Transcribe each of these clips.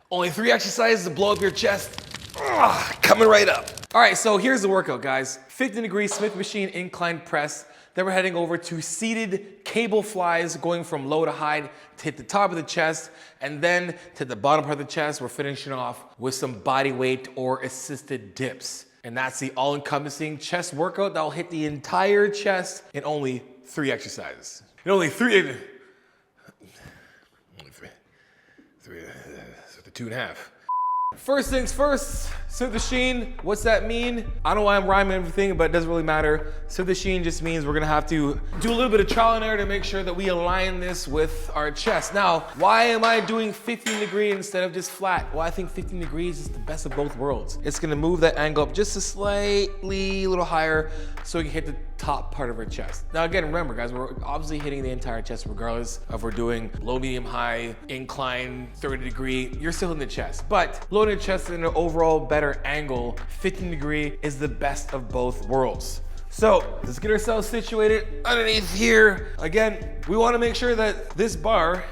Only 3 exercises to blow up your chest. Coming right up. All right, so here's the workout, guys. 15-degree Smith machine incline press. Then we're heading over to seated cable flies, going from low to high to hit the top of the chest, and then to the bottom part of the chest. We're finishing off with some body weight or assisted dips. And that's the all-encompassing chest workout that will hit the entire chest in only 3 exercises. In only three, so the 2.5. First things first, Smith machine, what's that mean? I don't know why I'm rhyming everything, but it doesn't really matter. Smith machine just means we're gonna have to do a little bit of trial and error to make sure that we align this with our chest. Now, why am I doing 15 degree instead of just flat? Well, I think 15 degrees is the best of both worlds. It's gonna move that angle up just a little higher so we can hit the top part of our chest. Now again, remember guys, we're obviously hitting the entire chest regardless of we're doing low, medium, high, incline, 30 degree, you're still in the chest. But loading the chest in an overall better angle, 15 degree is the best of both worlds. So let's get ourselves situated underneath here. Again, we wanna make sure that this bar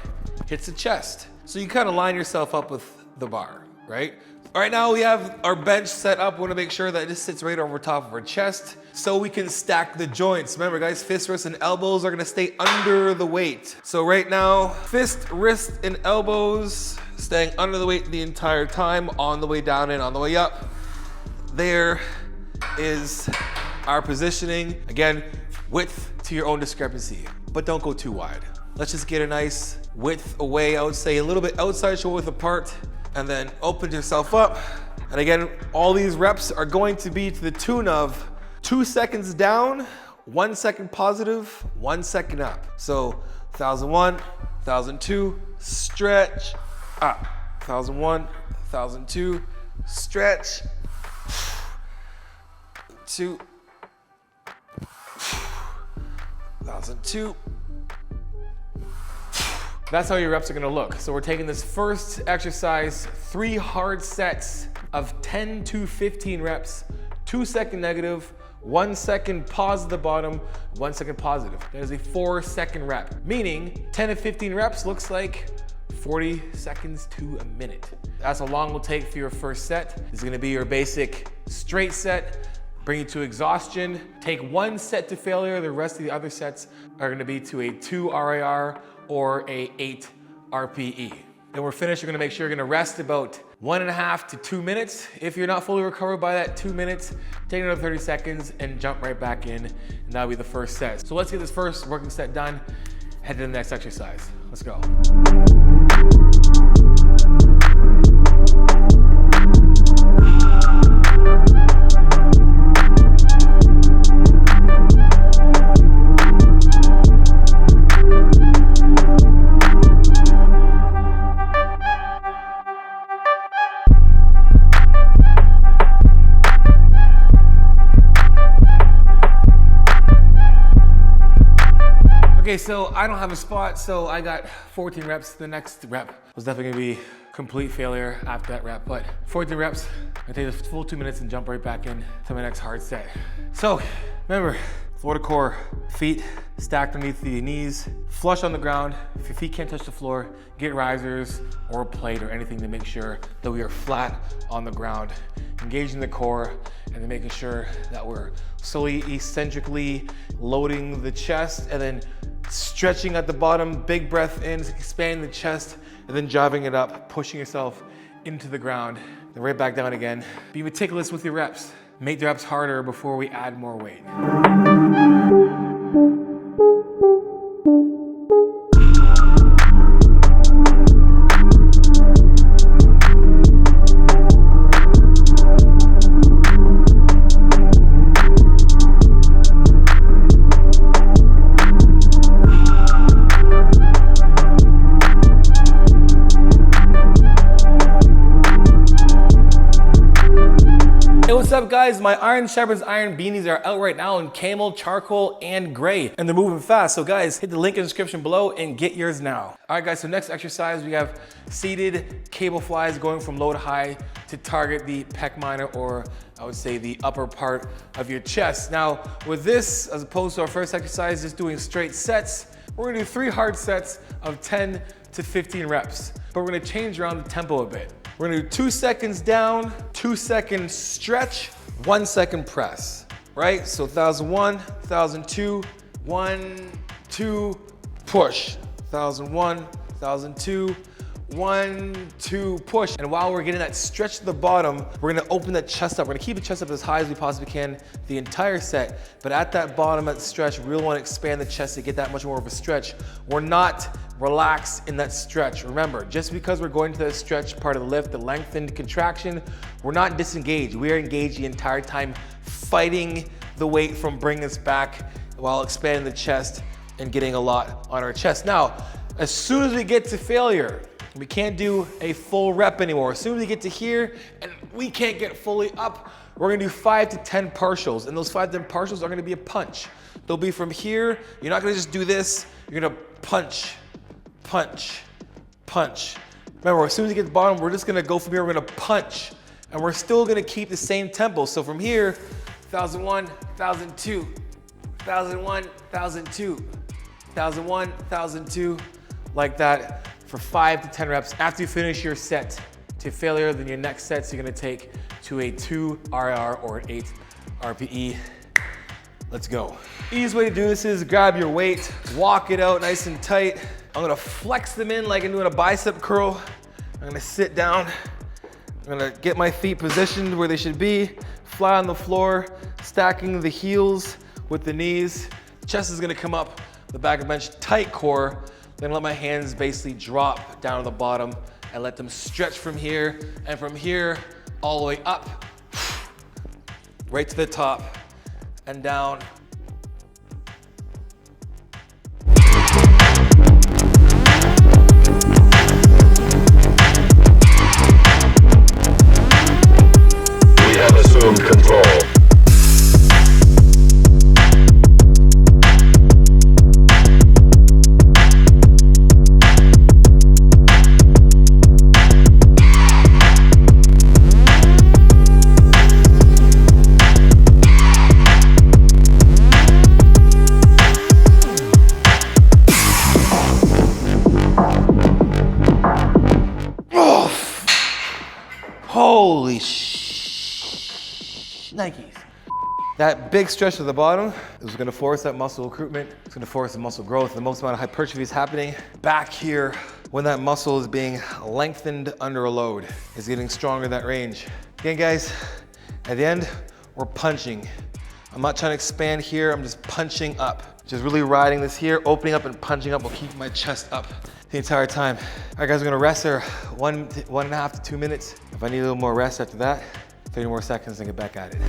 hits the chest. So you kind of line yourself up with the bar, right? All right, now we have our bench set up. We wanna make sure that this sits right over top of our chest so we can stack the joints. Remember guys, fist, wrist, and elbows are gonna stay under the weight. So right now, fist, wrist, and elbows staying under the weight the entire time, on the way down and on the way up. There is our positioning. Again, width to your own discrepancy, but don't go too wide. Let's just get a nice width away, I would say a little bit outside shoulder width apart, and then open yourself up. And again, all these reps are going to be to the tune of 2 seconds down, 1 second positive, 1 second up. So 1001, 1002, stretch, up. 1001, 1002, stretch, 2, 1002. That's how your reps are gonna look. So we're taking this first exercise, 3 hard sets of 10 to 15 reps, 2 second negative, 1 second pause at the bottom, 1 second positive. That is a 4 second rep, meaning 10 to 15 reps looks like 40 seconds to a minute. That's how long we'll take for your first set. This is gonna be your basic straight set, bring you to exhaustion. Take 1 set to failure, the rest of the other sets are gonna be to a 2 RIR or a 8 RPE. Then we're finished, you're gonna make sure you're gonna rest about 1.5 to 2 minutes. If you're not fully recovered by that 2 minutes, take another 30 seconds and jump right back in, and that'll be the first set. So let's get this first working set done, head to the next exercise. Let's go. Okay, so I don't have a spot, so I got 14 reps. The next rep was definitely gonna be complete failure after that rep, but 14 reps, I take the full 2 minutes and jump right back in to my next hard set. So remember, floor to core, feet stacked underneath the knees, flush on the ground. If your feet can't touch the floor, get risers or a plate or anything to make sure that we are flat on the ground. Engaging the core and then making sure that we're slowly eccentrically loading the chest and then stretching at the bottom, big breath in, expanding the chest, and then driving it up, pushing yourself into the ground, then right back down again. Be meticulous with your reps. Make the reps harder before we add more weight. What's up guys, my Iron Sharpens Iron beanies are out right now in camel, charcoal, and gray, and they're moving fast. So guys, hit the link in the description below and get yours now. All right guys, so next exercise, we have seated cable flies going from low to high to target the pec minor, or I would say the upper part of your chest. Now with this, as opposed to our first exercise, just doing straight sets, we're gonna do 3 hard sets of 10 to 15 reps, but we're gonna change around the tempo a bit. We're gonna do 2 seconds down, 2 seconds stretch, 1 second press, right? So 1001, 1002, 1, 2, push. 1001, 1002, 1, 2, push. And while we're getting that stretch to the bottom, we're gonna open that chest up. We're gonna keep the chest up as high as we possibly can the entire set, but at that bottom, at the stretch, we really wanna expand the chest to get that much more of a stretch. We're not relaxed in that stretch. Remember, just because we're going to the stretch part of the lift, the lengthened contraction, we're not disengaged. We are engaged the entire time, fighting the weight from bringing us back while expanding the chest and getting a lot on our chest. Now, as soon as we get to failure, we can't do a full rep anymore. As soon as we get to here and we can't get fully up, we're gonna do 5 to 10 partials. And those 5 to 10 partials are gonna be a punch. They'll be from here. You're not gonna just do this. You're gonna punch, punch, punch. Remember, as soon as you get to the bottom, we're just gonna go from here, we're gonna punch. And we're still gonna keep the same tempo. So from here, 1001, 1002, 1001, 1002, 1001, 1002, like that for 5 to 10 reps. After you finish your set to failure, then your next sets you're gonna take to a 2 RR or an 8 RPE. Let's go. Easiest way to do this is grab your weight, walk it out nice and tight. I'm gonna flex them in like I'm doing a bicep curl. I'm gonna sit down. I'm gonna get my feet positioned where they should be, fly on the floor, stacking the heels with the knees. Chest is gonna come up, the back of the bench, tight core. Then let my hands basically drop down to the bottom and let them stretch from here, and from here all the way up, right to the top and down. We have assumed control. Holy Nikes. That big stretch at the bottom is gonna force that muscle recruitment. It's gonna force the muscle growth. The most amount of hypertrophy is happening back here when that muscle is being lengthened under a load. It's getting stronger in that range. Again, guys, at the end, we're punching. I'm not trying to expand here, I'm just punching up. Just really riding this here, opening up and punching up while keeping my chest up the entire time. All right, guys, we're gonna rest there 1.5 to 2 minutes. If I need a little more rest after that, 30 more seconds and get back at it.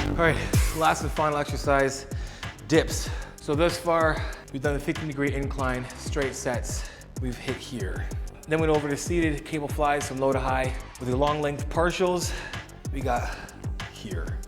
All right, last and final exercise, dips. So thus far, we've done the 15-degree incline, straight sets. We've hit here. Then we went over to seated cable flies from low to high. With the long length partials, we got here.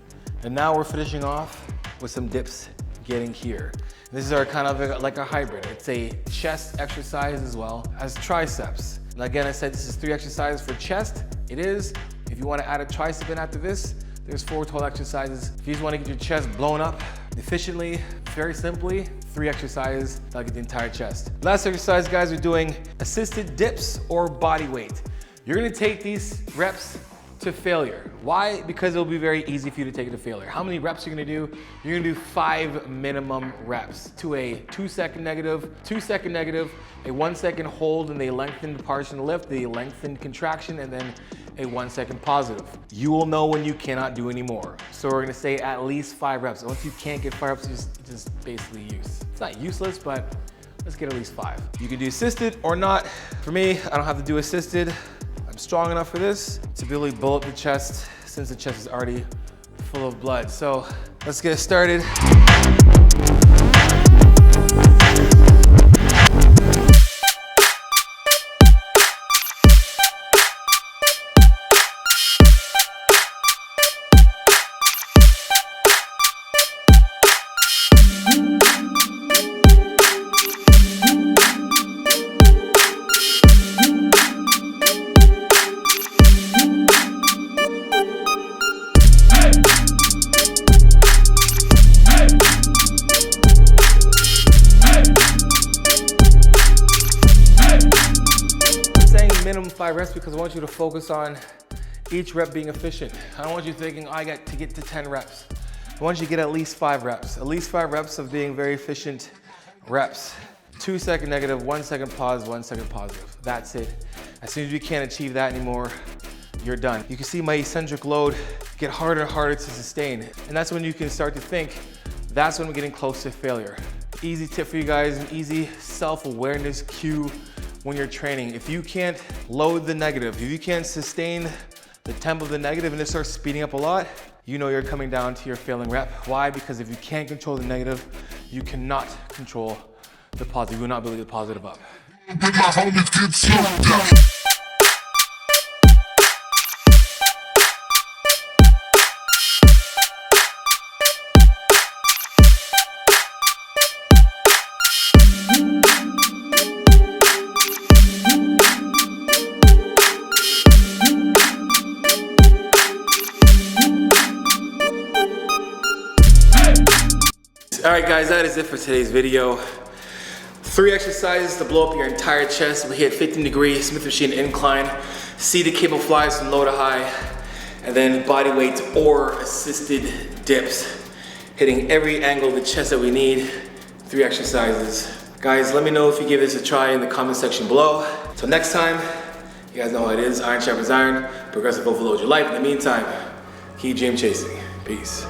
And now we're finishing off with some dips getting here. This is our kind of like a hybrid. It's a chest exercise as well as triceps. And again, I said this is 3 exercises for chest. It is. If you want to add a tricep in after this, there's 4 total exercises. If you just want to get your chest blown up efficiently, very simply, 3 exercises that'll get the entire chest. Last exercise, guys, we're doing assisted dips or body weight. You're gonna take these reps to failure. Why? Because it'll be very easy for you to take it to failure. How many reps are you gonna do? You're gonna do 5 minimum reps to a 2 second negative, 2 second negative, a 1 second hold in the lengthened partial lift, the lengthened contraction, and then a 1 second positive. You will know when you cannot do any more. So we're gonna say at least 5 reps. Once you can't get 5 reps, just basically use. It's not useless, but let's get at least 5. You can do assisted or not. For me, I don't have to do assisted. I'm strong enough for this to really blow up the chest since the chest is already full of blood. So let's get started. progress because I want you to focus on each rep being efficient. I don't want you thinking, I got to get to 10 reps. I want you to get at least 5 reps. At least 5 reps of being very efficient reps. 2 second negative, 1 second pause, 1 second positive. That's it. As soon as you can't achieve that anymore, you're done. You can see my eccentric load get harder and harder to sustain. And that's when you can start to think, that's when we're getting close to failure. Easy tip for you guys, an easy self-awareness cue when you're training. If you can't load the negative, if you can't sustain the tempo of the negative and it starts speeding up a lot, you know you're coming down to your failing rep. Why? Because if you can't control the negative, you cannot control the positive. You will not build the positive up. All right guys, that is it for today's video. 3 exercises to blow up your entire chest. We hit 15-degree Smith machine incline, seated cable flies from low to high, and then body weight or assisted dips. Hitting every angle of the chest that we need. 3 exercises. Guys, let me know if you give this a try in the comment section below. Till next time, you guys know how it is. Iron sharpens iron. Progressive overload your life. In the meantime, keep dream chasing. Peace.